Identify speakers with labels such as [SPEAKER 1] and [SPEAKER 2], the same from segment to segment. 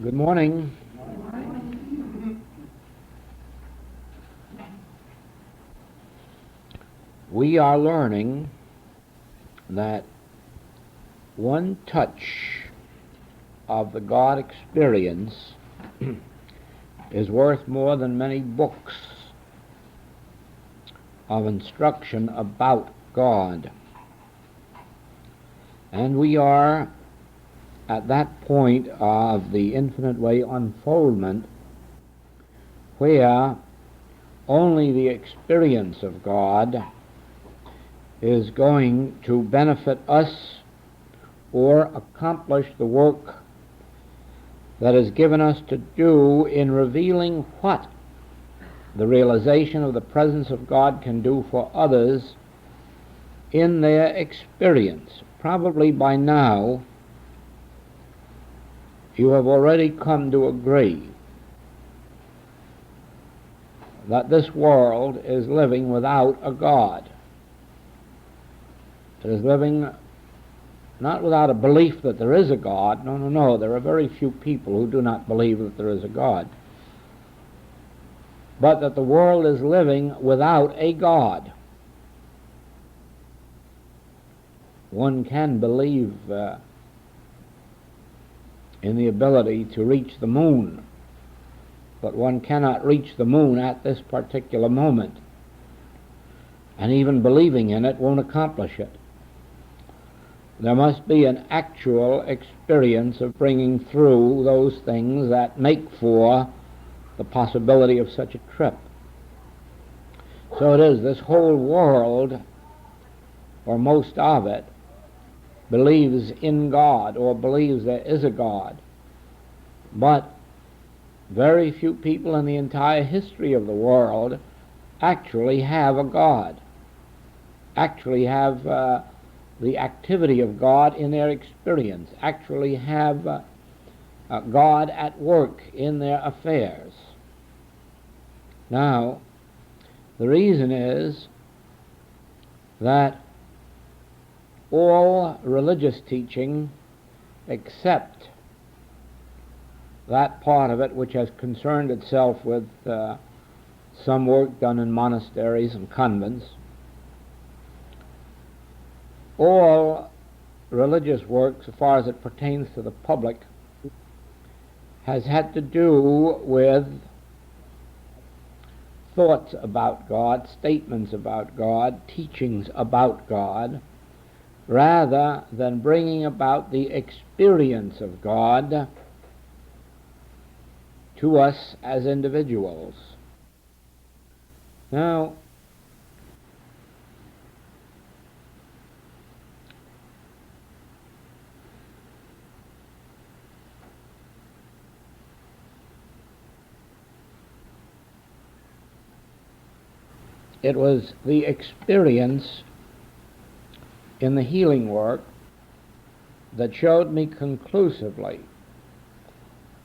[SPEAKER 1] Good morning. We are learning that one touch of the God experience is worth more than many books of instruction about God. And we are at that point of the infinite way unfoldment where only the experience of God is going to benefit us or accomplish the work that is given us to do in revealing what the realization of the presence of God can do for others in their experience. Probably by now you have already come to agree that this world is living without a God. It is living not without a belief that there is a God. No. There are very few people who do not believe that there is a God. But that the world is living without a God. One can believe in the ability to reach the moon, but one cannot reach the moon at this particular moment. And even believing in it won't accomplish it. There must be an actual experience of bringing through those things that make for the possibility of such a trip. So it is, this whole world, or most of it, believes in God or believes there is a God. But very few people in the entire history of the world actually have a God, actually have the activity of God in their experience, actually have God at work in their affairs. Now, the reason is that all religious teaching, except that part of it which has concerned itself with some work done in monasteries and convents, all religious work, so far as it pertains to the public, has had to do with thoughts about God, statements about God, teachings about God, rather than bringing about the experience of God to us as individuals. Now, it was the experience in the healing work that showed me conclusively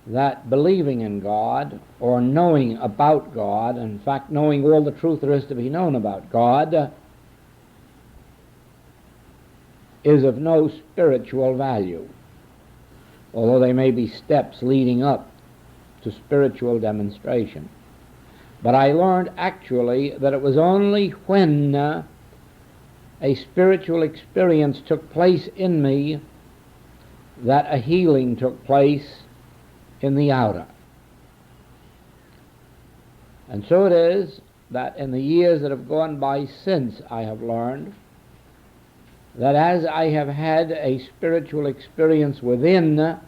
[SPEAKER 1] that believing in God, or knowing about God, in fact knowing all the truth there is to be known about God, is of no spiritual value, although they may be steps leading up to spiritual demonstration. But I learned actually that it was only when a spiritual experience took place in me that a healing took place in the outer. And so it is that in the years that have gone by since, I have learned that as I have had a spiritual experience within,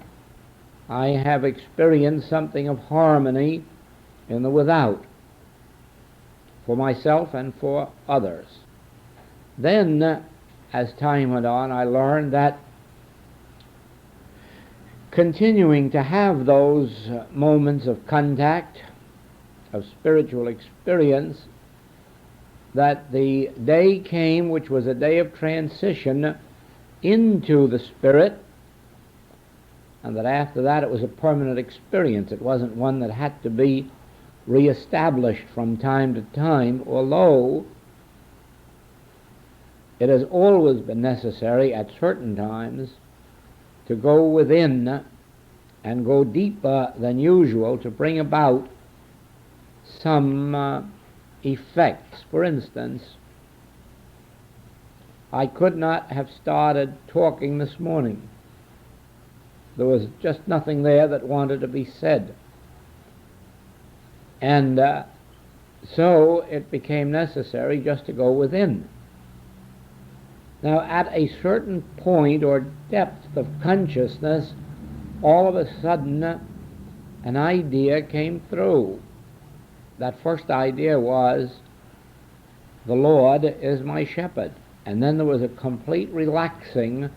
[SPEAKER 1] I have experienced something of harmony in the without, for myself and for others. Then, as time went on, I learned that continuing to have those moments of contact, of spiritual experience, that the day came which was a day of transition into the Spirit, and that after that it was a permanent experience. It wasn't one that had to be reestablished from time to time, although it has always been necessary at certain times to go within and go deeper than usual to bring about some effects. For instance, I could not have started talking this morning. There was just nothing there that wanted to be said. And so it became necessary just to go within. Now, at a certain point or depth of consciousness, all of a sudden an idea came through. That first idea was, the Lord is my shepherd. And then there was a complete relaxing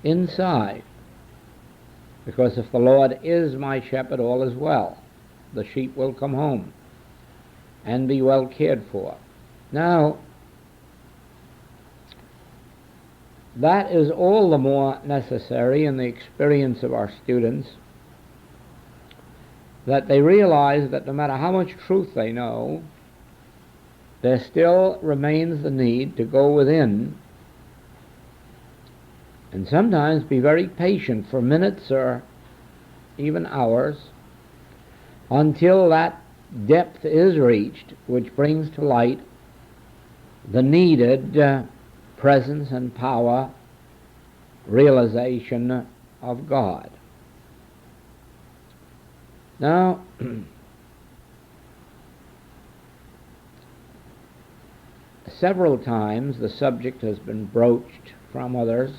[SPEAKER 1] inside. Because if the Lord is my shepherd, all is well. The sheep will come home and be well cared for. Now, that is all the more necessary in the experience of our students, that they realize that no matter how much truth they know, there still remains the need to go within and sometimes be very patient for minutes or even hours until that depth is reached which brings to light the needed presence and power realization of God. Now, several times the subject has been broached from others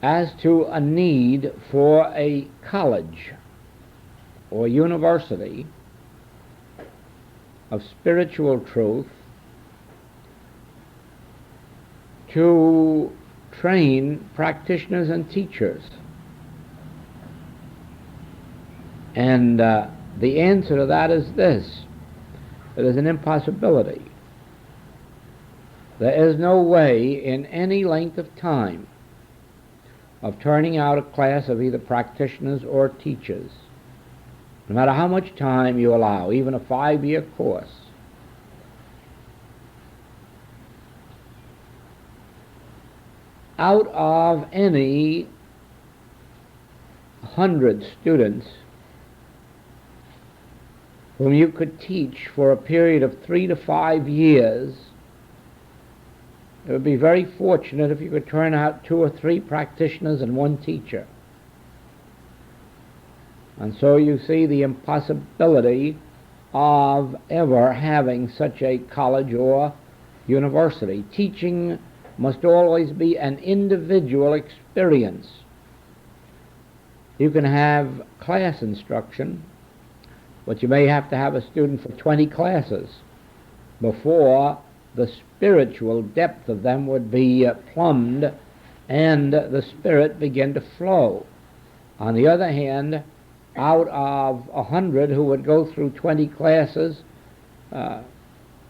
[SPEAKER 1] as to a need for a college or university of spiritual truth to train practitioners and teachers. And the answer to that is this: it is an impossibility. There is no way in any length of time of turning out a class of either practitioners or teachers, no matter how much time you allow, even a 5-year course, out of any 100 students whom you could teach for a period of 3 to 5 years, it would be very fortunate if you could turn out 2 or 3 practitioners and 1 teacher. And so you see the impossibility of ever having such a college or university. Teaching must always be an individual experience. You can have class instruction, but you may have to have a student for 20 classes before the spiritual depth of them would be plumbed and the spirit begin to flow. On the other hand, out of 100 who would go through 20 classes,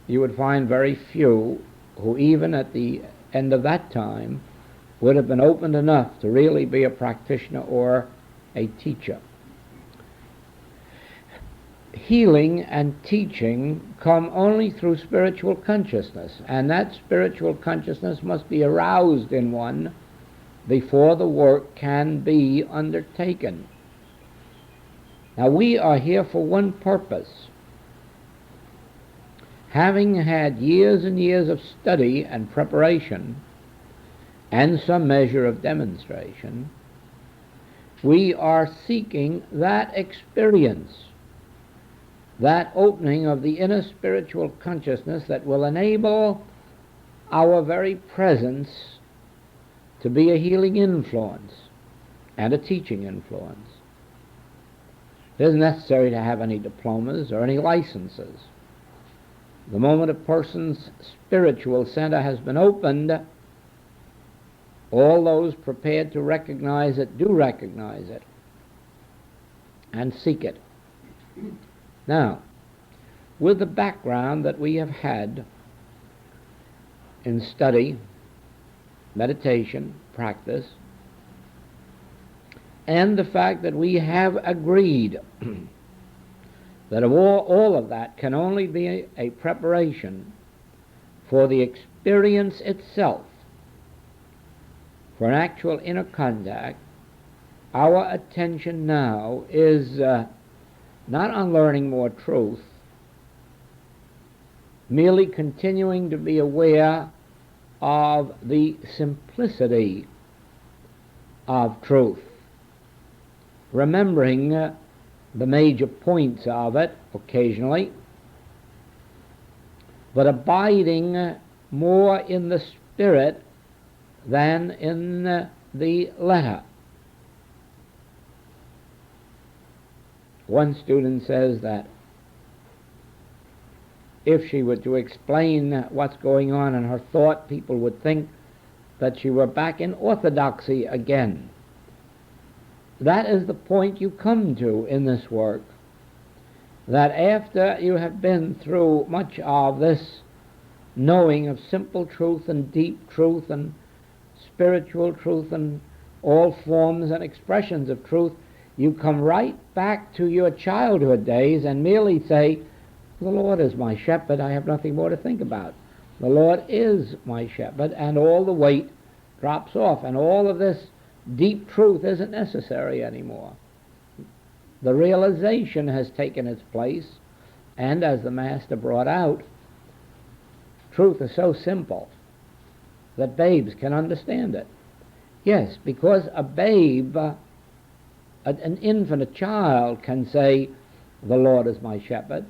[SPEAKER 1] you would find very few who even at the end of that time would have been opened enough to really be a practitioner or a teacher. Healing and teaching come only through spiritual consciousness, and that spiritual consciousness must be aroused in one before the work can be undertaken. Now, we are here for one purpose. Having had years and years of study and preparation and some measure of demonstration, we are seeking that experience, that opening of the inner spiritual consciousness that will enable our very presence to be a healing influence and a teaching influence. It isn't necessary to have any diplomas or any licenses. The moment a person's spiritual center has been opened, all those prepared to recognize it do recognize it and seek it. Now, with the background that we have had in study, meditation, practice, and the fact that we have agreed that all of that can only be a preparation for the experience itself, for an actual inner contact, Our attention now is not on learning more truth, merely continuing to be aware of the simplicity of truth, remembering the major points of it occasionally, but abiding more in the spirit than in the letter. One student says that if she were to explain what's going on in her thought, people would think that she were back in orthodoxy again. That is the point you come to in this work, that after you have been through much of this knowing of simple truth and deep truth and spiritual truth and all forms and expressions of truth, you come right back to your childhood days and merely say, the Lord is my shepherd, I have nothing more to think about. The Lord is my shepherd, and all the weight drops off, and all of this deep truth isn't necessary anymore. The realization has taken its place, and as the Master brought out, truth is so simple that babes can understand it. Yes, because a babe, an infant, a child, can say, the Lord is my shepherd,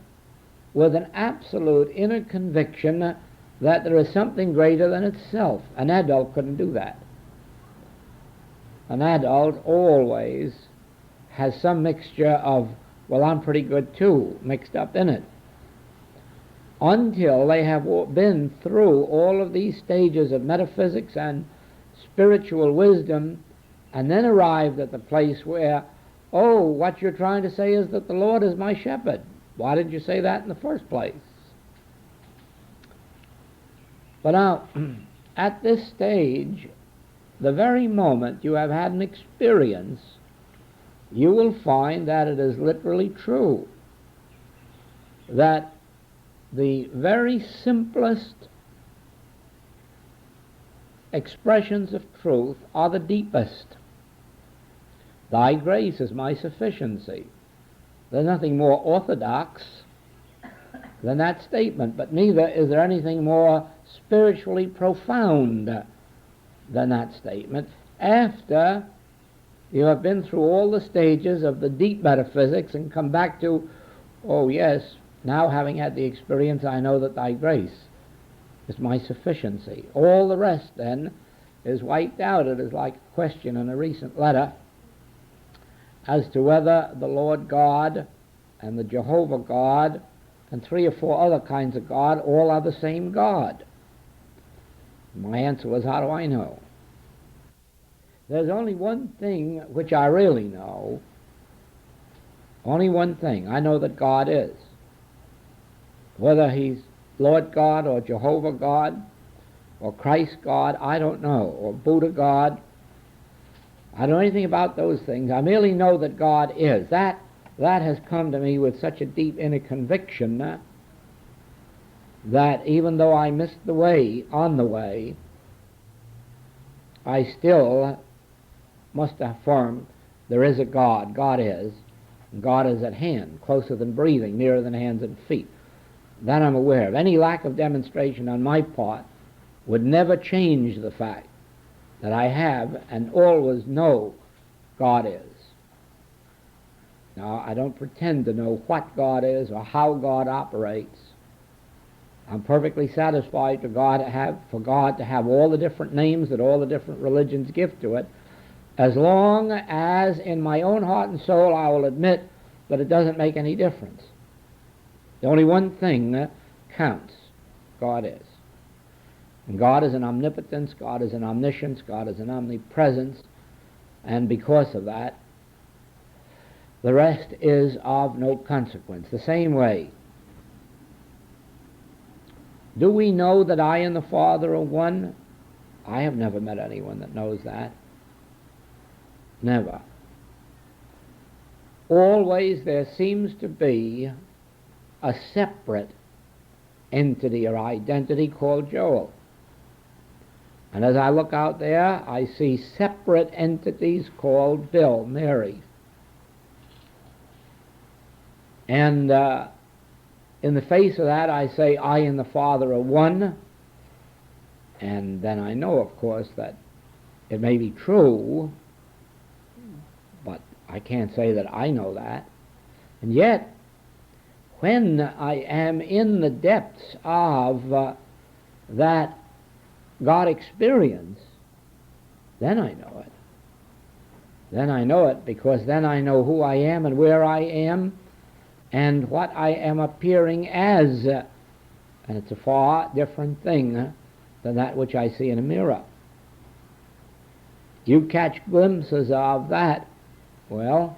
[SPEAKER 1] with an absolute inner conviction that there is something greater than itself. An adult couldn't do that. An adult always has some mixture of, well, I'm pretty good too, mixed up in it, until they have been through all of these stages of metaphysics and spiritual wisdom, and then arrived at the place where, oh, what you're trying to say is that the Lord is my shepherd. Why did you say that in the first place? But now, at this stage, the very moment you have had an experience, you will find that it is literally true, that the very simplest expressions of truth are the deepest. Thy grace is my sufficiency. There's nothing more orthodox than that statement, but neither is there anything more spiritually profound than that statement. After you have been through all the stages of the deep metaphysics and come back to, oh yes, now having had the experience, I know that thy grace is my sufficiency. All the rest then is wiped out. It is like a question in a recent letter as to whether the Lord God and the Jehovah God and 3 or 4 other kinds of God all are the same God. My answer was, how do I know? There's only one thing which I really know. Only one thing. I know that God is. Whether he's Lord God or Jehovah God or Christ God, I don't know, or Buddha God. I don't know anything about those things. I merely know that God is. That has come to me with such a deep inner conviction that even though I missed the way on the way, I still must affirm there is a God. God is. And God is at hand, closer than breathing, nearer than hands and feet. That I'm aware of. Any lack of demonstration on my part would never change the fact that I have and always know God is. Now, I don't pretend to know what God is or how God operates. I'm perfectly satisfied for God to have all the different names that all the different religions give to it, as long as in my own heart and soul I will admit that it doesn't make any difference. The only one thing that counts, God is. And God is an omnipotence, God is an omniscience, God is an omnipresence, and because of that, the rest is of no consequence. The same way, do we know that I and the Father are one? I have never met anyone that knows that. Never. Always there seems to be a separate entity or identity called Joel. And as I look out there, I see separate entities called Bill, Mary. And in the face of that, I say, I and the Father are one. And then I know, of course, that it may be true, but I can't say that I know that. And yet, when I am in the depths of that God experience, then I know it. Then I know it, because then I know who I am and where I am and what I am appearing as. And it's a far different thing than that which I see in a mirror. You catch glimpses of that. Well,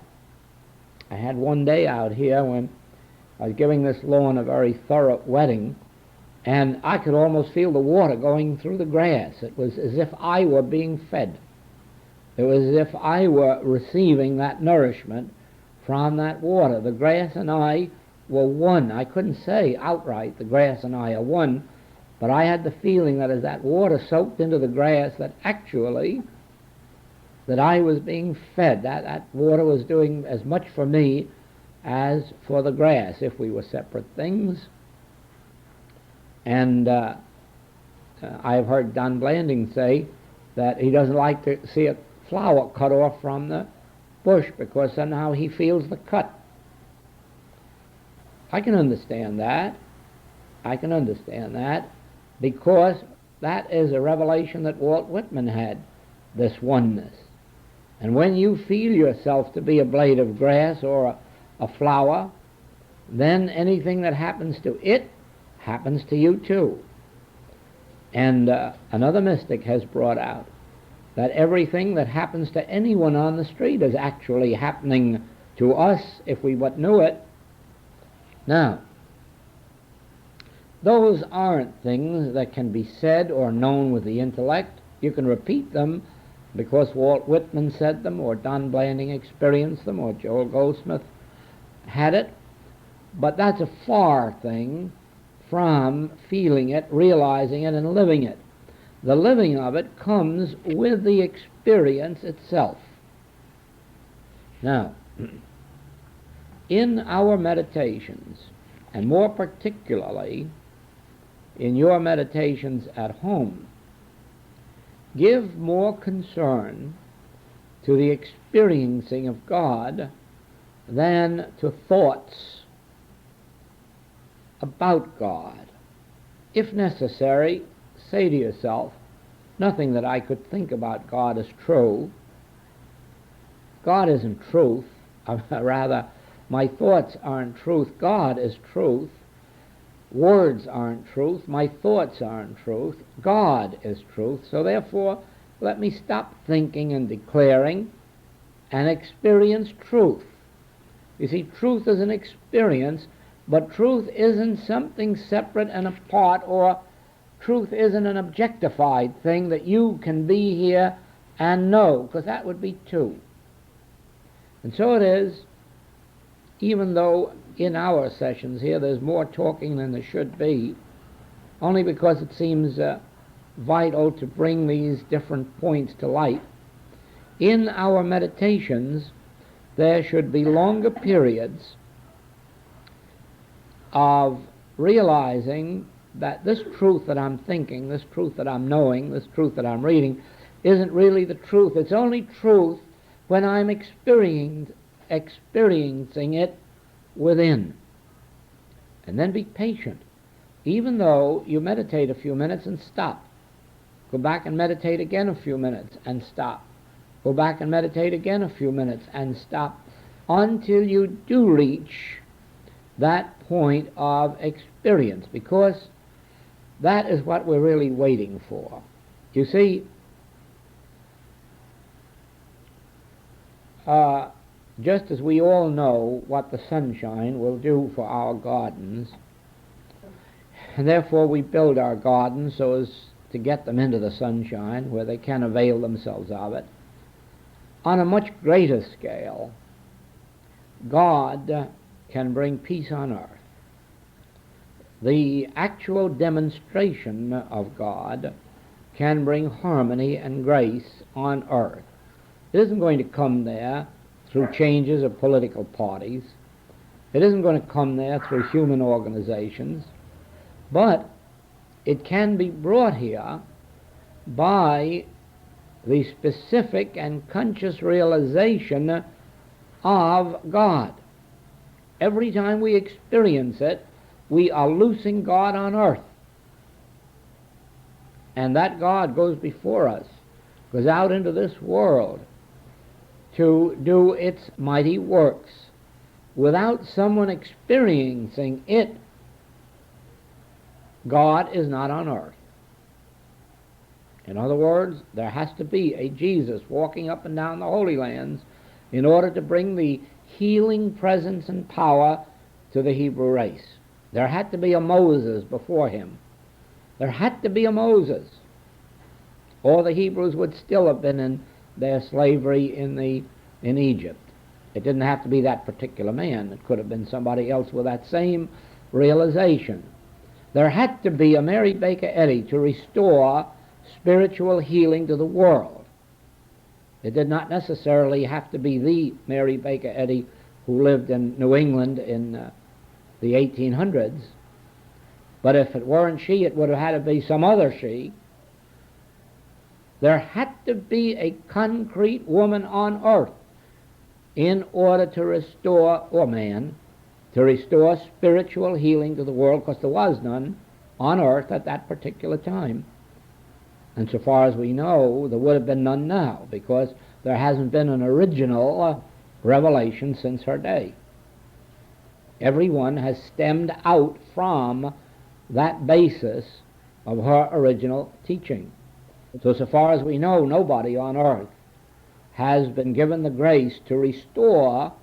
[SPEAKER 1] I had one day out here when I was giving this lawn a very thorough wetting, and I could almost feel the water going through the grass. It was as if I were being fed. It was as if I were receiving that nourishment from that water. The grass and I were one. I couldn't say outright the grass and I are one, but I had the feeling that as that water soaked into the grass, that actually that I was being fed. That water was doing as much for me as for the grass, if we were separate things. And I've heard Don Blanding say that he doesn't like to see a flower cut off from the bush because somehow he feels the cut. I can understand that. I can understand that, because that is a revelation that Walt Whitman had, this oneness. And when you feel yourself to be a blade of grass or a flower, then anything that happens to it happens to you too. And another mystic has brought out that everything that happens to anyone on the street is actually happening to us if we but knew it. Now, those aren't things that can be said or known with the intellect. You can repeat them because Walt Whitman said them, or Don Blanding experienced them, or Joel Goldsmith had it, but that's a far thing from feeling it, realizing it, and living it. The living of it comes with the experience itself. Now, in our meditations, and more particularly in your meditations at home, give more concern to the experiencing of God than to thoughts about God. If necessary, say to yourself, nothing that I could think about God is true. God isn't truth. Rather, my thoughts aren't truth. God is truth. Words aren't truth. My thoughts aren't truth. God is truth. So therefore, let me stop thinking and declaring and experience truth. You see, truth is an experience, but truth isn't something separate and apart, or truth isn't an objectified thing that you can be here and know, because that would be two. And so it is, even though in our sessions here there's more talking than there should be, only because it seems vital to bring these different points to light. In our meditations, there should be longer periods of realizing that this truth that I'm thinking, this truth that I'm knowing, this truth that I'm reading, isn't really the truth. It's only truth when I'm experiencing it within. And then be patient. Even though you meditate a few minutes and stop. Go back and meditate again a few minutes and stop. Go back and meditate again a few minutes and stop, until you do reach that point of experience, because that is what we're really waiting for. You see, just as we all know what the sunshine will do for our gardens, and therefore we build our gardens so as to get them into the sunshine where they can avail themselves of it, on a much greater scale, God can bring peace on earth. The actual demonstration of God can bring harmony and grace on earth. It isn't going to come there through changes of political parties. It isn't going to come there through human organizations, but it can be brought here by the specific and conscious realization of God. Every time we experience it, we are loosing God on earth. And that God goes before us, goes out into this world to do its mighty works. Without someone experiencing it, God is not on earth. In other words, there has to be a Jesus walking up and down the Holy Lands in order to bring the healing presence and power to the Hebrew race. There had to be a Moses before him. There had to be a Moses, or the Hebrews would still have been in their slavery in Egypt. It didn't have to be that particular man. It could have been somebody else with that same realization. There had to be a Mary Baker Eddy to restore spiritual healing to the world. It did not necessarily have to be the Mary Baker Eddy who lived in New England in the 1800s, but if it weren't she, it would have had to be some other she. There had to be a concrete woman on earth in order to restore, or man, to restore spiritual healing to the world, because there was none on earth at that particular time. And so far as we know, there would have been none now, because there hasn't been an original revelation since her day. Everyone has stemmed out from that basis of her original teaching. So far as we know, nobody on earth has been given the grace to restore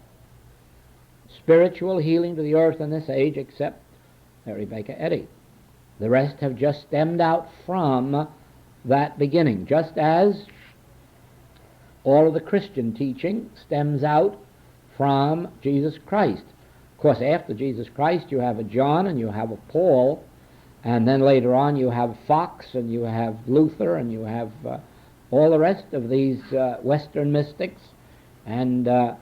[SPEAKER 1] spiritual healing to the earth in this age except Mary Baker Eddy. The rest have just stemmed out from that beginning, just as all of the Christian teaching stems out from Jesus Christ. Of course, after Jesus Christ, you have a John and you have a Paul, and then later on you have Fox and you have Luther and you have all the rest of these Western mystics. But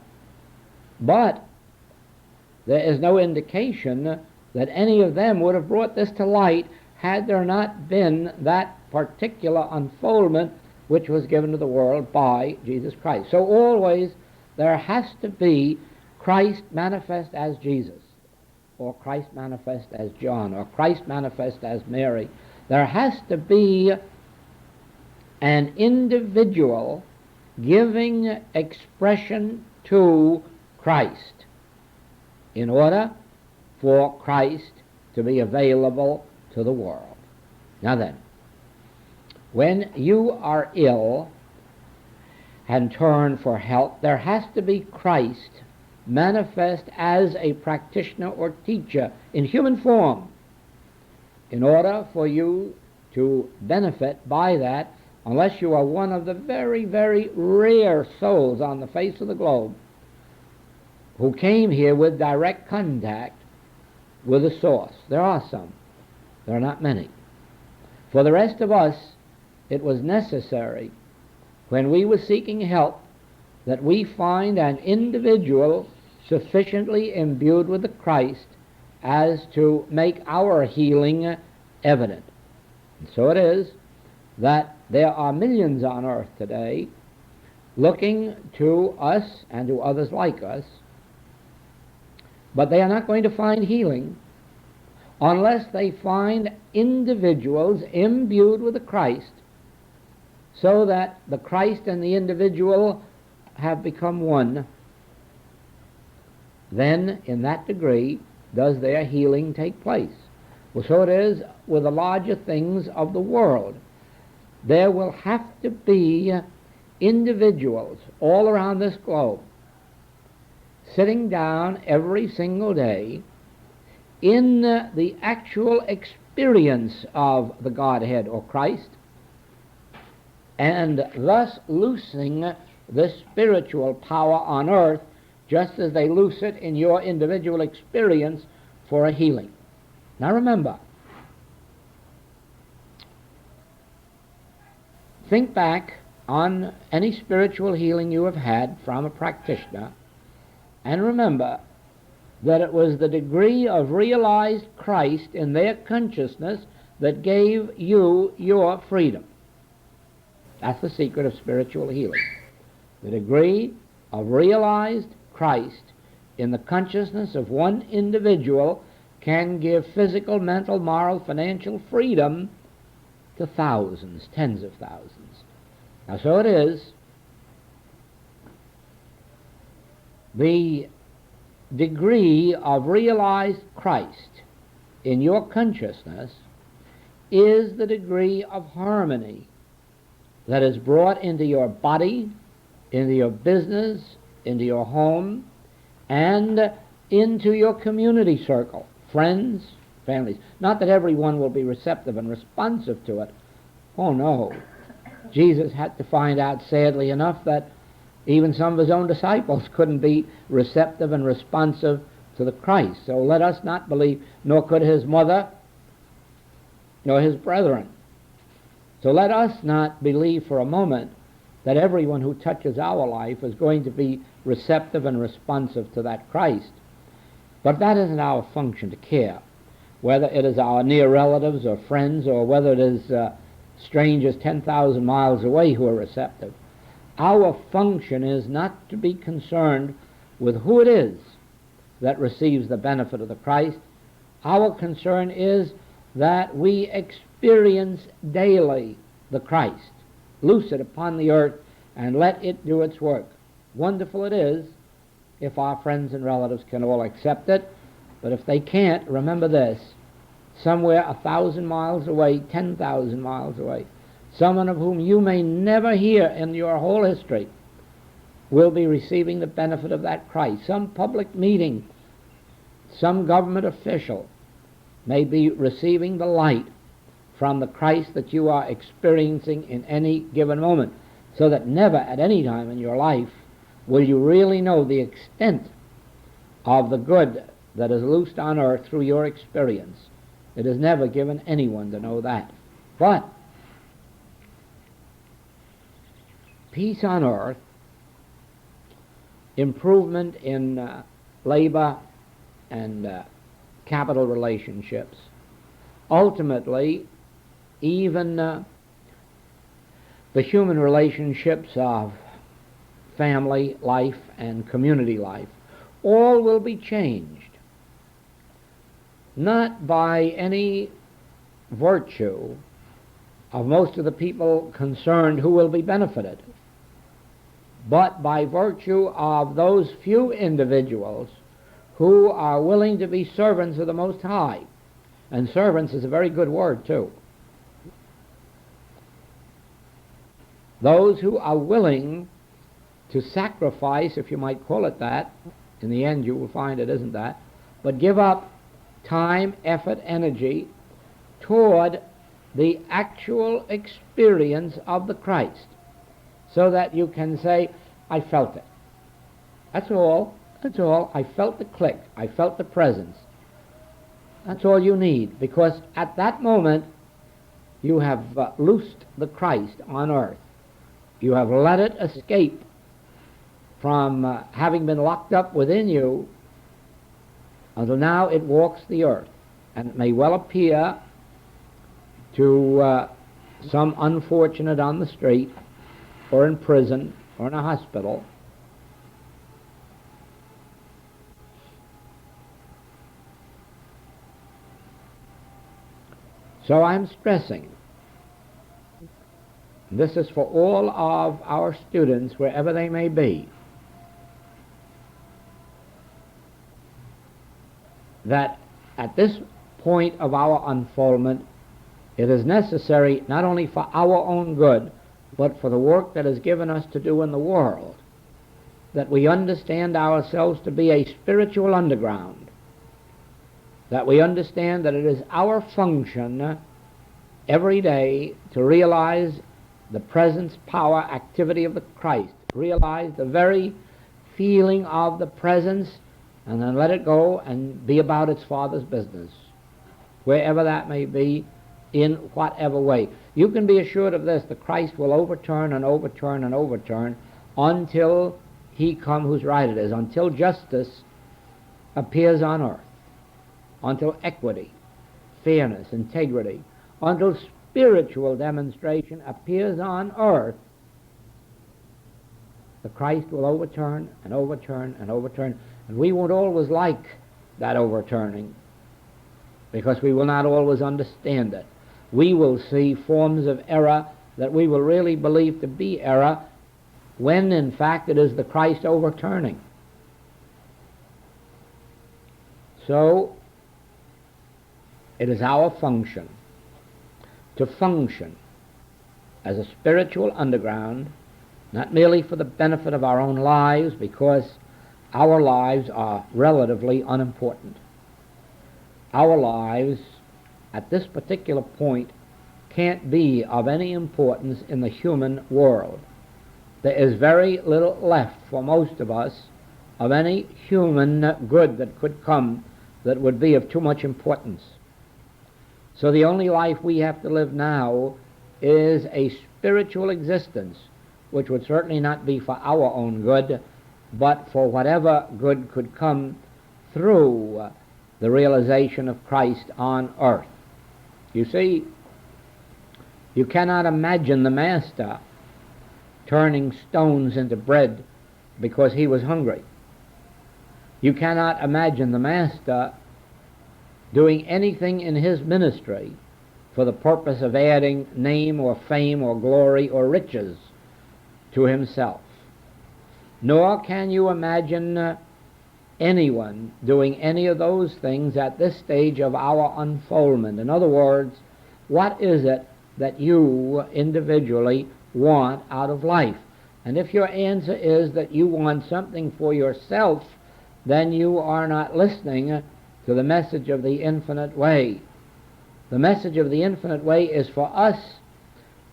[SPEAKER 1] there is no indication that any of them would have brought this to light had there not been that particular unfoldment which was given to the world by Jesus Christ. So always there has to be Christ manifest as Jesus, or Christ manifest as John, or Christ manifest as Mary. There has to be an individual giving expression to Christ in order for Christ to be available to the world. Now then, when you are ill and turn for help, there has to be Christ manifest as a practitioner or teacher in human form in order for you to benefit by that, unless you are one of the very, very rare souls on the face of the globe who came here with direct contact with the source. There are some. There are not many. For the rest of us, it was necessary, when we were seeking help, that we find an individual sufficiently imbued with the Christ as to make our healing evident. And so it is that there are millions on earth today looking to us and to others like us, but they are not going to find healing unless they find individuals imbued with the Christ, so that the Christ and the individual have become one. Then, in that degree, does their healing take place. Well, so it is with the larger things of the world. There will have to be individuals all around this globe sitting down every single day in the actual experience of the Godhead or Christ, and thus loosing the spiritual power on earth just as they loose it in your individual experience for a healing. Now remember, Think back on any spiritual healing you have had from a practitioner, and remember that it was the degree of realized Christ in their consciousness that gave you your freedom. That's the secret of spiritual healing. The degree of realized Christ in the consciousness of one individual can give physical, mental, moral, financial freedom to thousands, tens of thousands. Now, so it is, the degree of realized Christ in your consciousness is the degree of harmony that is brought into your body, into your business, into your home, and into your community circle, friends, families. Not that everyone will be receptive and responsive to it. Oh, no. Jesus had to find out, sadly enough, that even some of his own disciples couldn't be receptive and responsive to the Christ. So let us not believe, nor could his mother, nor his brethren. So let us not believe for a moment that everyone who touches our life is going to be receptive and responsive to that Christ. But that isn't our function to care, whether it is our near relatives or friends, or whether it is strangers 10,000 miles away who are receptive. Our function is not to be concerned with who it is that receives the benefit of the Christ. Our concern is that we experience daily the Christ, loose it upon the earth, and let it do its work. Wonderful it is if our friends and relatives can all accept it, but if they can't, remember this: somewhere 1,000 miles away, 10,000 miles away, someone of whom you may never hear in your whole history will be receiving the benefit of that Christ. Some public meeting, some government official may be receiving the light from the Christ that you are experiencing in any given moment, so that never at any time in your life will you really know the extent of the good that is loosed on earth through your experience. It is never given anyone to know that. But peace on earth, improvement in labor and capital relationships, ultimately even the human relationships of family life and community life, all will be changed, not by any virtue of most of the people concerned who will be benefited, but by virtue of those few individuals who are willing to be servants of the Most High. And servants is a very good word, too. Those who are willing to sacrifice, if you might call it that, in the end you will find it isn't that, but give up time, effort, energy toward the actual experience of the Christ, so that you can say, I felt it. That's all. That's all. I felt the click. I felt the presence. That's all you need, because at that moment you have loosed the Christ on earth. You have let it escape from having been locked up within you until now it walks the earth. And it may well appear to some unfortunate on the street or in prison or in a hospital So I'm stressing, this is for all of our students, wherever they may be, that at this point of our unfoldment, it is necessary not only for our own good, but for the work that is given us to do in the world, that we understand ourselves to be a spiritual underground, that we understand that it is our function every day to realize the presence, power, activity of the Christ, realize the very feeling of the presence, and then let it go and be about its Father's business, wherever that may be, in whatever way. You can be assured of this, the Christ will overturn and overturn and overturn until he come, whose right it is, until justice appears on earth, until equity, fairness, integrity, until spiritual demonstration appears on earth. The Christ will overturn and overturn and overturn, and we won't always like that overturning, because we will not always understand it. We will see forms of error that we will really believe to be error, when in fact it is the Christ overturning. So it is our function to function as a spiritual underground, not merely for the benefit of our own lives, because our lives are relatively unimportant. Our lives at this particular point can't be of any importance in the human world. There is very little left for most of us of any human good that could come that would be of too much importance. So the only life we have to live now is a spiritual existence, which would certainly not be for our own good, but for whatever good could come through the realization of Christ on earth. You see, you cannot imagine the Master turning stones into bread because he was hungry. You cannot imagine the Master doing anything in his ministry for the purpose of adding name or fame or glory or riches to himself. Nor can you imagine anyone doing any of those things at this stage of our unfoldment. In other words, what is it that you individually want out of life? And if your answer is that you want something for yourself, then you are not listening to the message of the infinite way. The message of the infinite way is for us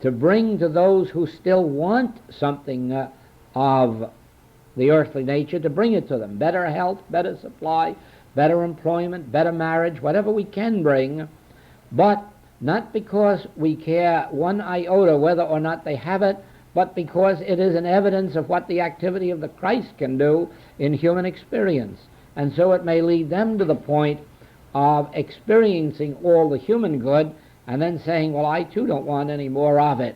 [SPEAKER 1] to bring to those who still want something of the earthly nature, to bring it to them. Better health, better supply, better employment, better marriage, whatever we can bring, but not because we care one iota whether or not they have it, but because it is an evidence of what the activity of the Christ can do in human experience. And so it may lead them to the point of experiencing all the human good and then saying, well, I too don't want any more of it.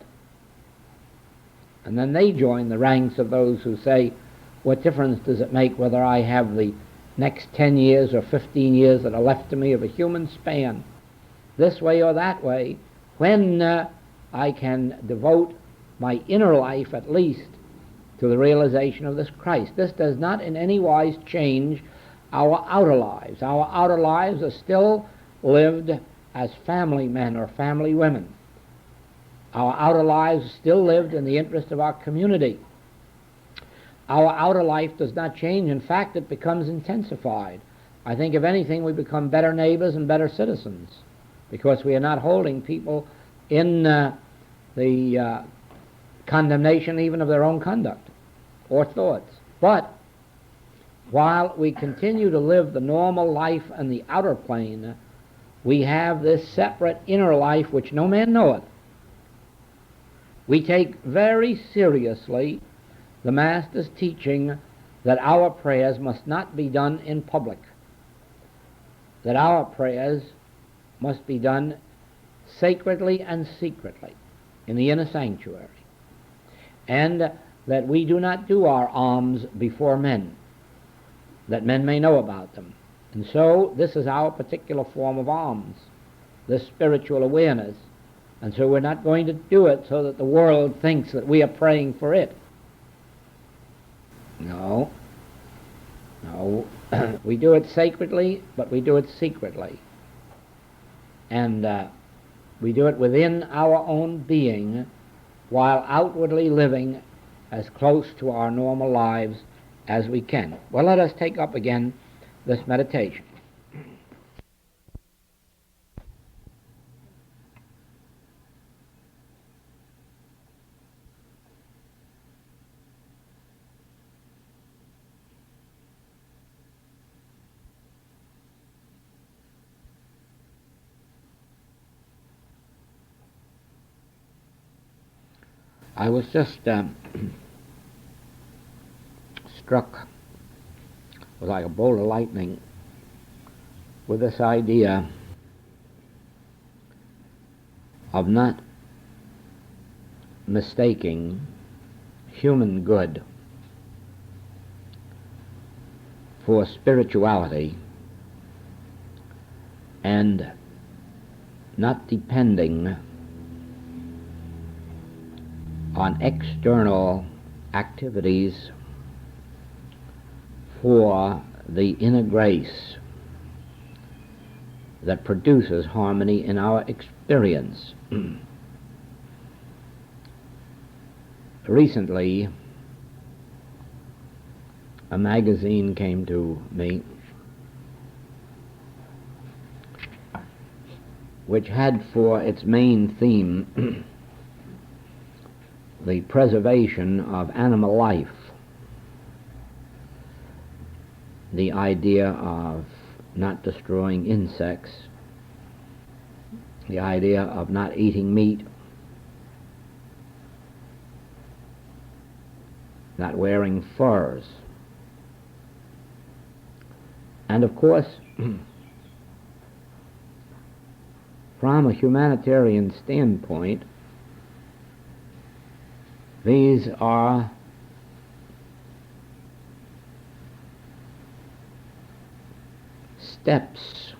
[SPEAKER 1] And then they join the ranks of those who say, what difference does it make whether I have the next 10 years or 15 years that are left to me of a human span, this way or that way, when I can devote my inner life at least to the realization of this Christ. This does not in any wise change our outer lives. Our outer lives are still lived as family men or family women. Our outer lives are still lived in the interest of our community. Our outer life does not change. In fact, it becomes intensified. I think, if anything, we become better neighbors and better citizens because we are not holding people in the condemnation even of their own conduct or thoughts. But while we continue to live the normal life on the outer plane, we have this separate inner life which no man knoweth. We take very seriously the Master's teaching that our prayers must not be done in public, that our prayers must be done sacredly and secretly in the inner sanctuary, and that we do not do our alms before men, that men may know about them. And so this is our particular form of alms, this spiritual awareness. And so we're not going to do it so that the world thinks that we are praying for it. No. We do it sacredly, but we do it secretly. And we do it within our own being, while outwardly living as close to our normal lives as we can. Well, let us take up again this meditation. I was just struck with like a bolt of lightning with this idea of not mistaking human good for spirituality and not depending on external activities for the inner grace that produces harmony in our experience. Recently, a magazine came to me which had for its main theme the preservation of animal life, the idea of not destroying insects, the idea of not eating meat, not wearing furs. And of course, from a humanitarian standpoint, these are steps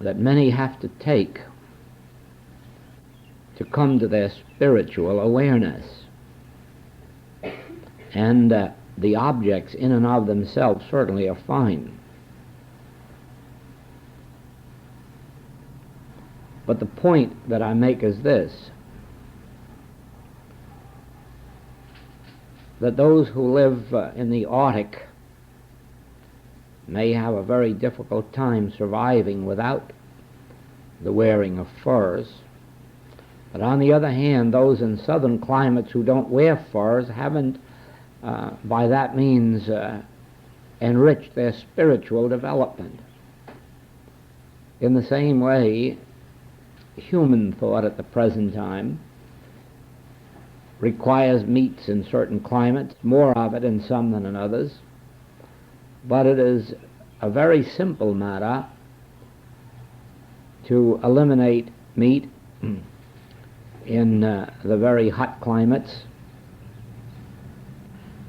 [SPEAKER 1] that many have to take to come to their spiritual awareness. And the objects in and of themselves certainly are fine. But the point that I make is this, that those who live in the Arctic may have a very difficult time surviving without the wearing of furs. But on the other hand, those in southern climates who don't wear furs haven't, by that means, enriched their spiritual development. In the same way, human thought at the present time requires meats in certain climates, more of it in some than in others, but it is a very simple matter to eliminate meat in the very hot climates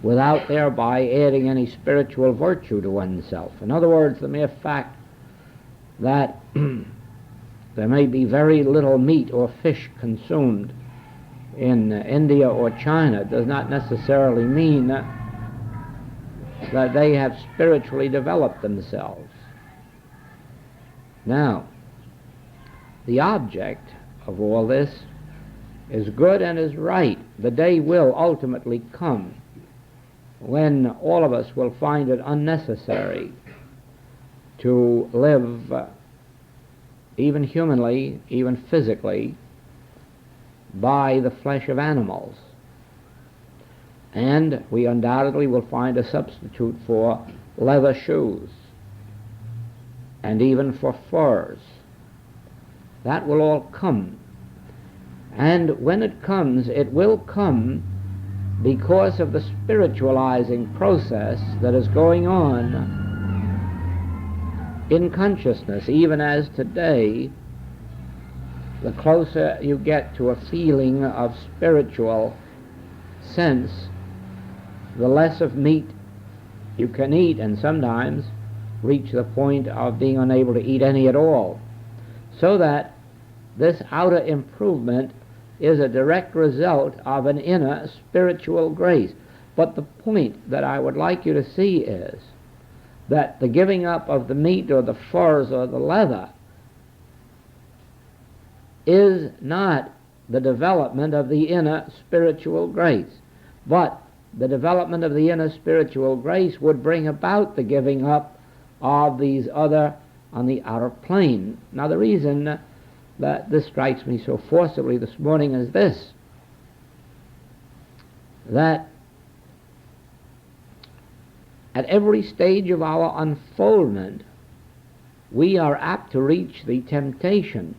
[SPEAKER 1] without thereby adding any spiritual virtue to oneself. In other words, the mere fact that there may be very little meat or fish consumed in India or China does not necessarily mean that they have spiritually developed themselves. Now, the object of all this is good and is right. The day will ultimately come when all of us will find it unnecessary to live even humanly, even physically, by the flesh of animals. And we undoubtedly will find a substitute for leather shoes and even for furs. That will all come. And when it comes, it will come because of the spiritualizing process that is going on in consciousness, even as today, the closer you get to a feeling of spiritual sense, the less of meat you can eat, and sometimes reach the point of being unable to eat any at all. So that this outer improvement is a direct result of an inner spiritual grace. But the point that I would like you to see is that the giving up of the meat or the furs or the leather is not the development of the inner spiritual grace. But the development of the inner spiritual grace would bring about the giving up of these other on the outer plane. Now, the reason that this strikes me so forcibly this morning is this, that at every stage of our unfoldment, we are apt to reach the temptation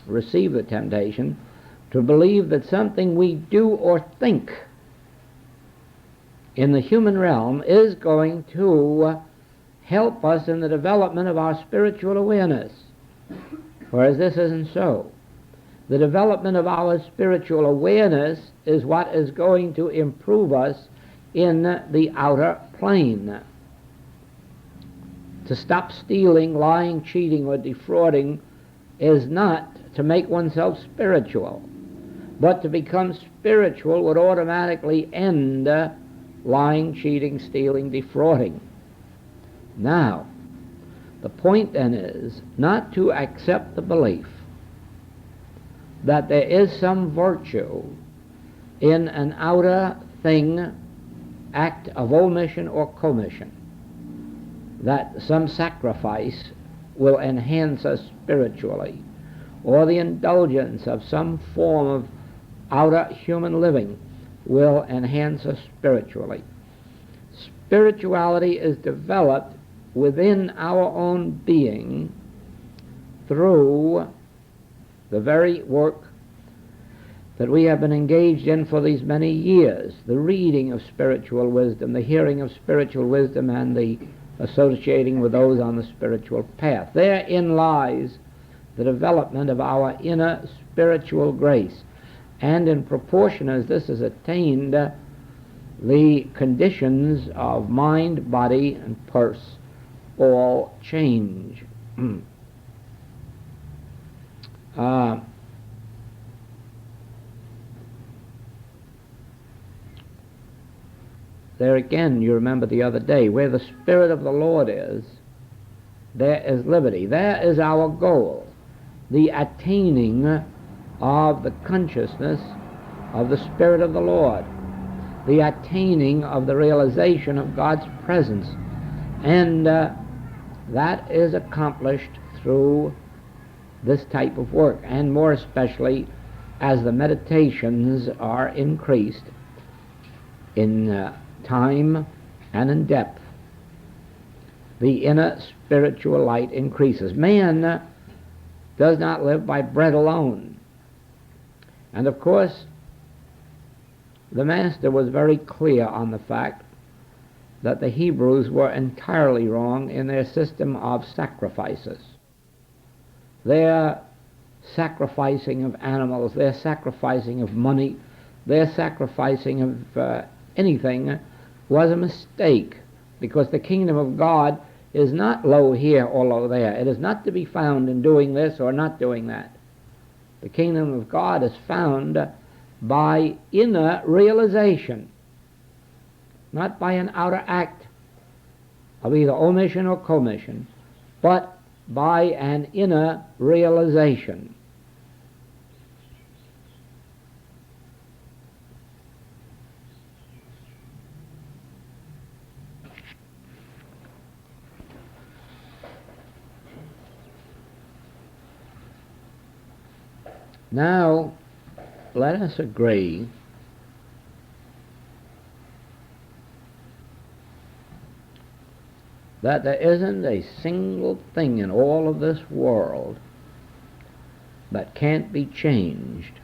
[SPEAKER 1] receive the temptation to believe that something we do or think in the human realm is going to help us in the development of our spiritual awareness, whereas this isn't so. The development of our spiritual awareness is what is going to improve us in the outer plane. To stop stealing, lying, cheating, or defrauding is not to make oneself spiritual, but to become spiritual would automatically end lying, cheating, stealing, defrauding. Now, the point then is not to accept the belief that there is some virtue in an outer thing, act of omission or commission, that some sacrifice will enhance us spiritually, or the indulgence of some form of outer human living will enhance us spiritually. Spirituality is developed within our own being through the very work that we have been engaged in for these many years, the reading of spiritual wisdom, the hearing of spiritual wisdom, and the associating with those on the spiritual path. Therein lies the development of our inner spiritual grace, and in proportion as this is attained, the conditions of mind, body, and purse all change. There again, you remember the other day, where the Spirit of the Lord is, there is liberty. There is our goal, the attaining of the consciousness of the Spirit of the Lord, the attaining of the realization of God's presence. And that is accomplished through this type of work, and more especially as the meditations are increased in time and in depth. The inner spiritual light increases. Man does not live by bread alone. And of course, the Master was very clear on the fact that the Hebrews were entirely wrong in their system of sacrifices. Their sacrificing of animals, their sacrificing of money, their sacrificing of anything was a mistake, because the kingdom of God is not low here or low there. It is not to be found in doing this or not doing that. The kingdom of God is found by inner realization, not by an outer act of either omission or commission, but by an inner realization. Now, let us agree that there isn't a single thing in all of this world that can't be changed,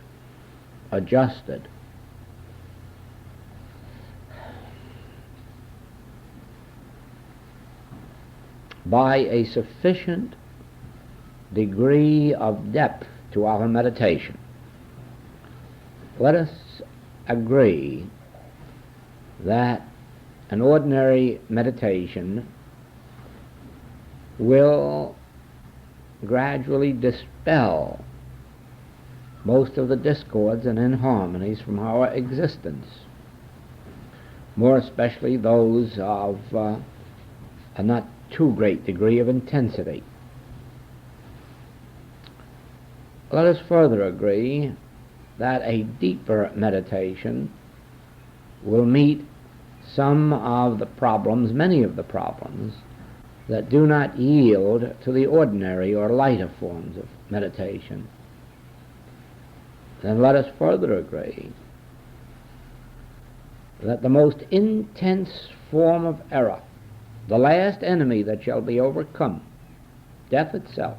[SPEAKER 1] adjusted, by a sufficient degree of depth to our meditation. Let us agree that an ordinary meditation will gradually dispel most of the discords and inharmonies from our existence, more especially those of a not too great degree of intensity. Let us further agree that a deeper meditation will meet some of the problems, many of the problems, that do not yield to the ordinary or lighter forms of meditation. Then let us further agree that the most intense form of error, the last enemy that shall be overcome, death itself,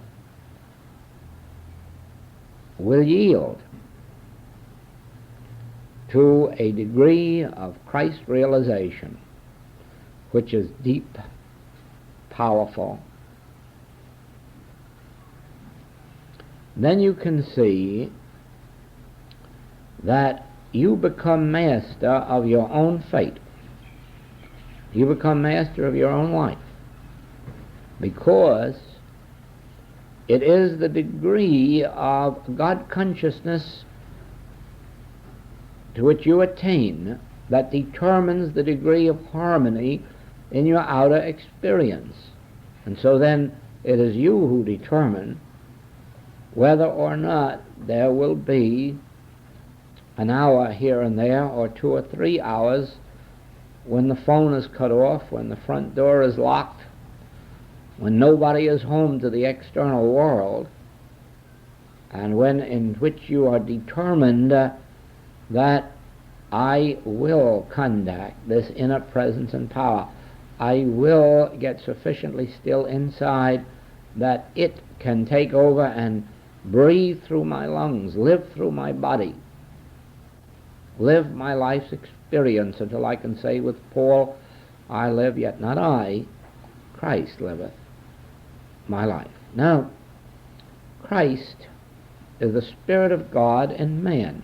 [SPEAKER 1] will yield to a degree of Christ realization which is deep, powerful, then you can see that you become master of your own fate. You become master of your own life, because it is the degree of God consciousness to which you attain that determines the degree of harmony in your outer experience. And so then it is you who determine whether or not there will be an hour here and there, or 2 or 3 hours, when the phone is cut off, when the front door is locked, when nobody is home to the external world, and when in which you are determined that I will contact this inner presence and power. I will get sufficiently still inside that it can take over and breathe through my lungs, live through my body, live my life's experience until I can say with Paul, I live, yet not I, Christ liveth my life. Now, Christ is the Spirit of God in man.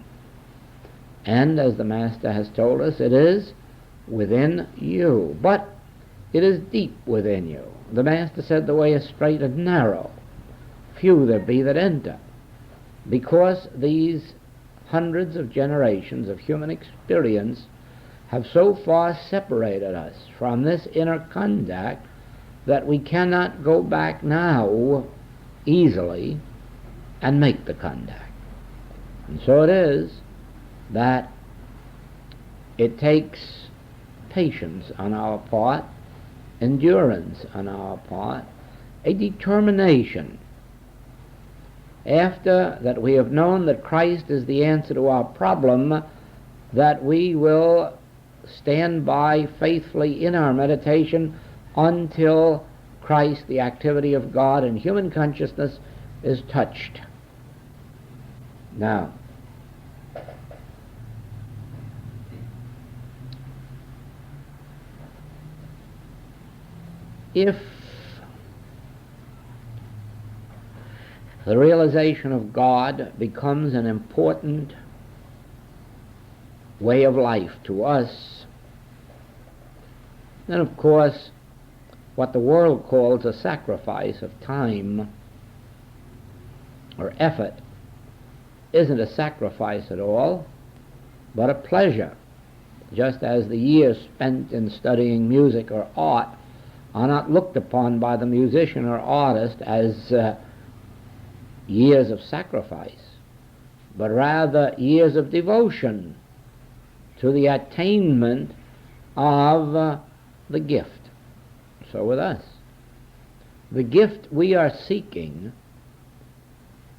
[SPEAKER 1] And as the Master has told us, it is within you. But it is deep within you. The Master said the way is straight and narrow. Few there be that enter. Because these hundreds of generations of human experience have so far separated us from this inner contact that we cannot go back now easily and make the contact. And so it is that it takes patience on our part, endurance on our part, a determination, after that we have known that Christ is the answer to our problem, that we will stand by faithfully in our meditation until Christ, the activity of God in human consciousness, is touched. Now, if the realization of God becomes an important way of life to us, then of course what the world calls a sacrifice of time or effort isn't a sacrifice at all, but a pleasure, just as the years spent in studying music or art are not looked upon by the musician or artist as years of sacrifice, but rather years of devotion to the attainment of the gift. So with us, the gift we are seeking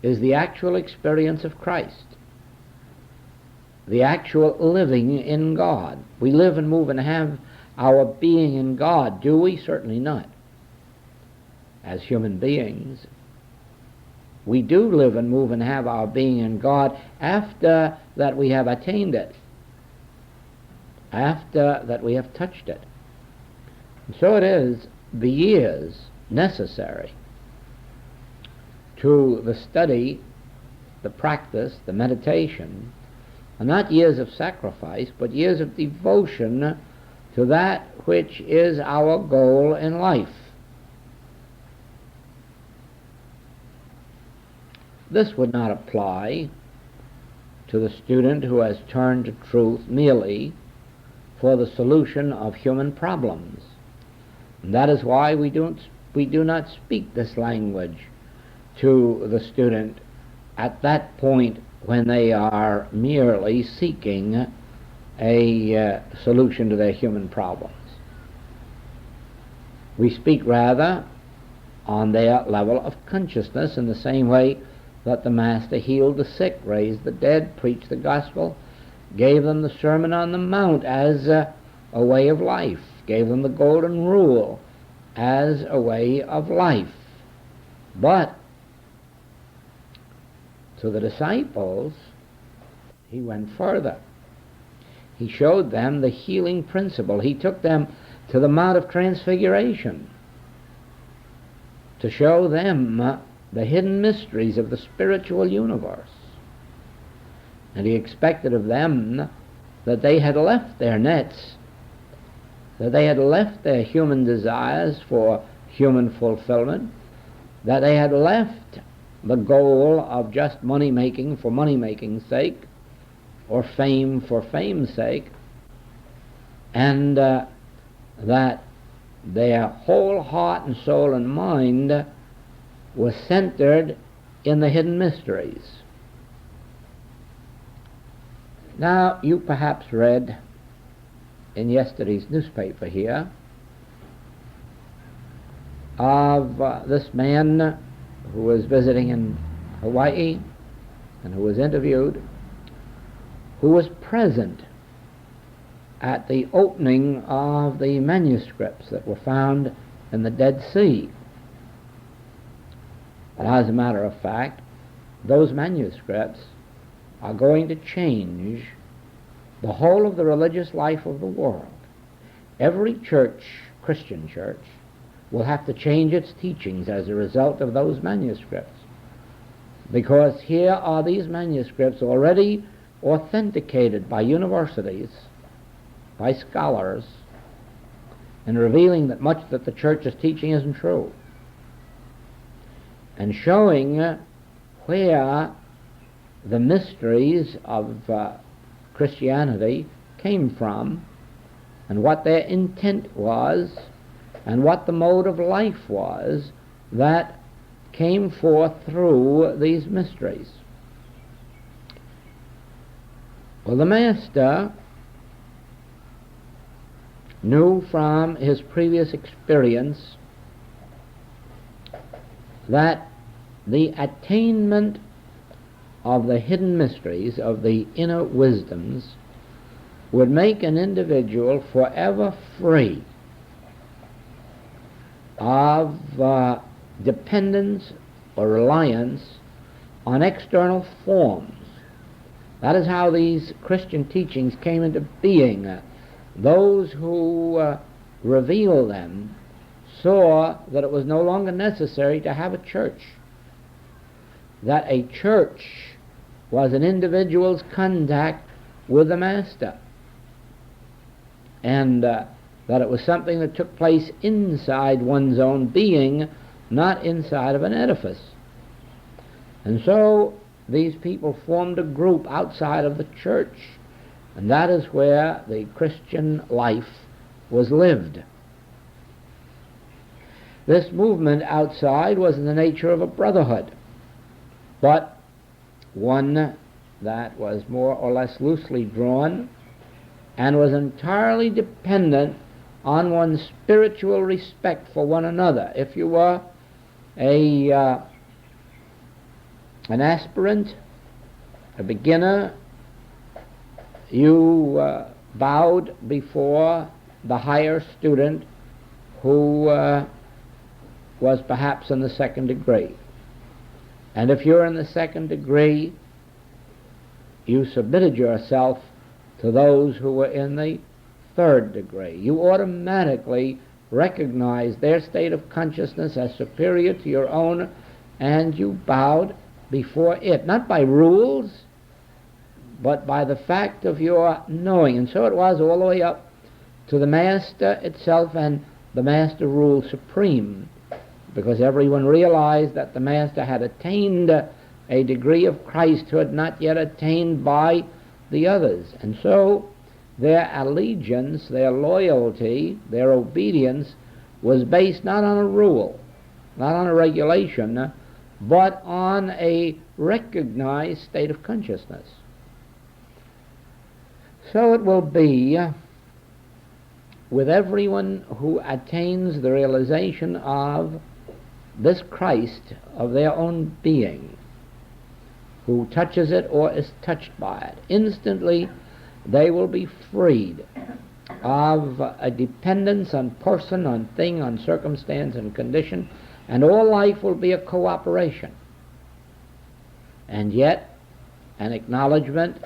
[SPEAKER 1] is the actual experience of Christ, the actual living in God. We live and move and have our being in God, do we? Certainly not. As human beings, we do live and move and have our being in God after that we have attained it, after that we have touched it. And so it is the years necessary to the study, the practice, the meditation, are not years of sacrifice, but years of devotion to that which is our goal in life. This would not apply to the student who has turned to truth merely for the solution of human problems. And that is why we do not speak this language to the student at that point when they are merely seeking a solution to their human problems. We speak rather on their level of consciousness, in the same way that the Master healed the sick, raised the dead, preached the gospel, gave them the Sermon on the Mount as a way of life, gave them the Golden Rule as a way of life. But To the disciples, he went further. He showed them the healing principle. He took them to the Mount of Transfiguration to show them the hidden mysteries of the spiritual universe. And he expected of them that they had left their nets, that they had left their human desires for human fulfillment, that they had left the goal of just money-making for money-making's sake, or fame for fame's sake, and that their whole heart and soul and mind was centered in the hidden mysteries. Now, you perhaps read in yesterday's newspaper here of this man who was visiting in Hawaii and who was interviewed, who was present at the opening of the manuscripts that were found in the Dead Sea. And as a matter of fact, those manuscripts are going to change the whole of the religious life of the world. Every church, Christian church, will have to change its teachings as a result of those manuscripts, because here are these manuscripts already authenticated by universities, by scholars, and revealing that much that the church is teaching isn't true, and showing where the mysteries of Christianity came from, and what their intent was, and what the mode of life was that came forth through these mysteries. Well, the Master knew from his previous experience that the attainment of the hidden mysteries, of the inner wisdoms, would make an individual forever free of dependence or reliance on external forms. That is how these Christian teachings came into being. Those who revealed them saw that it was no longer necessary to have a church, that a church was an individual's contact with the Master, and that it was something that took place inside one's own being, not inside of an edifice. And so these people formed a group outside of the church, and that is where the Christian life was lived. This movement outside was in the nature of a brotherhood, but one that was more or less loosely drawn and was entirely dependent on one's spiritual respect for one another. If you were an aspirant, a beginner, you bowed before the higher student who was perhaps in the second degree. And if you're in the second degree, you submitted yourself to those who were in the third degree. You automatically recognized their state of consciousness as superior to your own, and you bowed before it, not by rules, but by the fact of your knowing. And so it was all the way up to the Master itself, and the Master ruled supreme, because everyone realized that the Master had attained a degree of Christhood not yet attained by the others. And so their allegiance, their loyalty, their obedience was based not on a rule, not on a regulation, but on a recognized state of consciousness. So it will be with everyone who attains the realization of this Christ of their own being, who touches it or is touched by it. Instantly they will be freed of a dependence on person, on thing, on circumstance and condition, and all life will be a cooperation. and yet an acknowledgement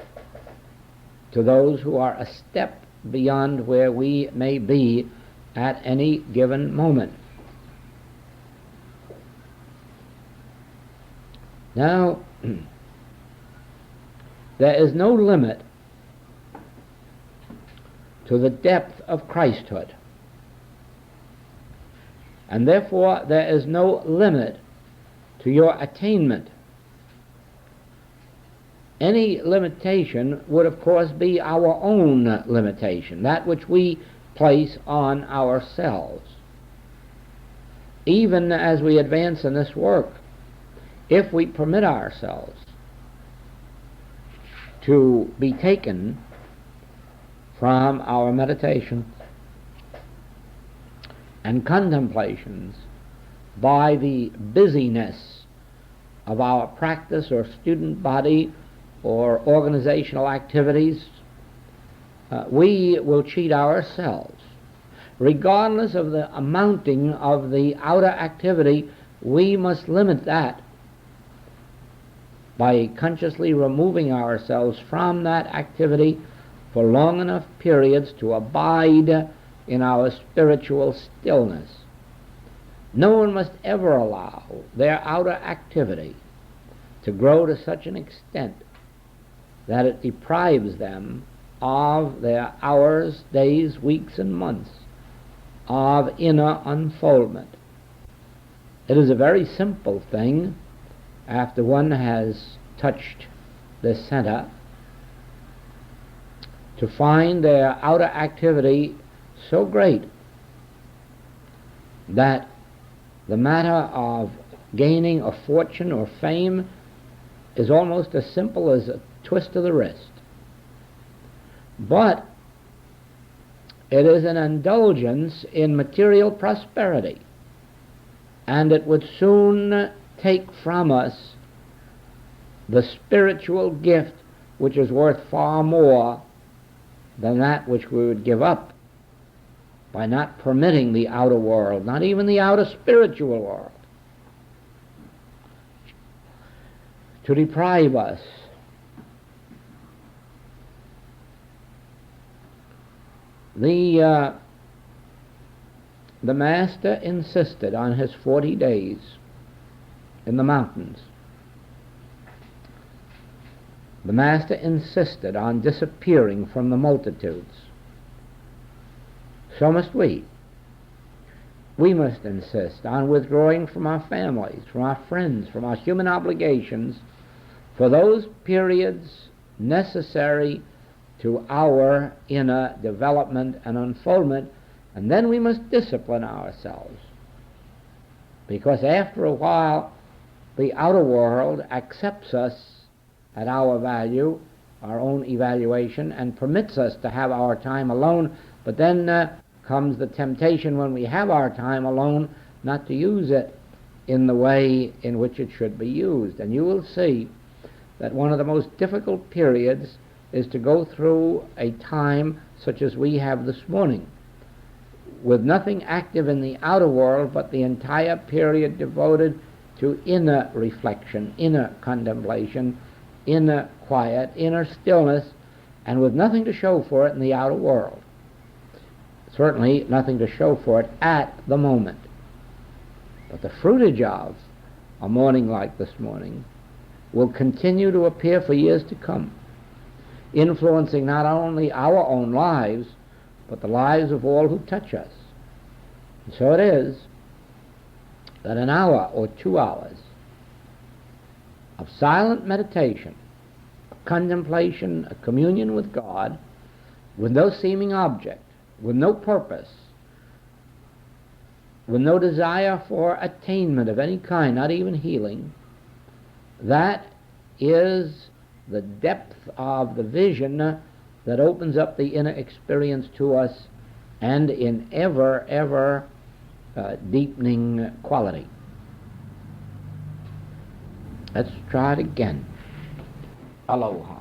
[SPEAKER 1] to those who are a step beyond where we may be at any given moment. Now, there is no limit to the depth of Christhood, and therefore there is no limit to your attainment. Any limitation would, of course, be our own limitation, that which we place on ourselves. Even as we advance in this work, if we permit ourselves to be taken from our meditations and contemplations by the busyness of our practice or student body or organizational activities, we will cheat ourselves. Regardless of the amounting of the outer activity, we must limit that by consciously removing ourselves from that activity for long enough periods to abide in our spiritual stillness. No one must ever allow their outer activity to grow to such an extent that it deprives them of their hours, days, weeks, and months of inner unfoldment. It is a very simple thing, after one has touched the center, to find their outer activity so great that the matter of gaining a fortune or fame is almost as simple as a twist of the wrist. But it is an indulgence in material prosperity, and it would soon take from us the spiritual gift which is worth far more than that which we would give up by not permitting the outer world, not even the outer spiritual world, to deprive us. The Master insisted on his 40 days in the mountains. The Master insisted on disappearing from the multitudes. So must we. We must insist on withdrawing from our families, from our friends, from our human obligations for those periods necessary to our inner development and unfoldment, and then we must discipline ourselves. Because after a while, the outer world accepts us at our value, our own evaluation, and permits us to have our time alone, but then comes the temptation when we have our time alone not to use it in the way in which it should be used. And you will see that one of the most difficult periods is to go through a time such as we have this morning, with nothing active in the outer world but the entire period devoted to inner reflection, inner contemplation, inner quiet, inner stillness, and with nothing to show for it in the outer world. Certainly nothing to show for it at the moment. But the fruitage of a morning like this morning will continue to appear for years to come, influencing not only our own lives, but the lives of all who touch us. And so it is that an hour or 2 hours of silent meditation, a contemplation, a communion with God, with no seeming object, with no purpose, with no desire for attainment of any kind, not even healing, that is the depth of the vision that opens up the inner experience to us, and in ever deepening quality. Let's try it again. Aloha.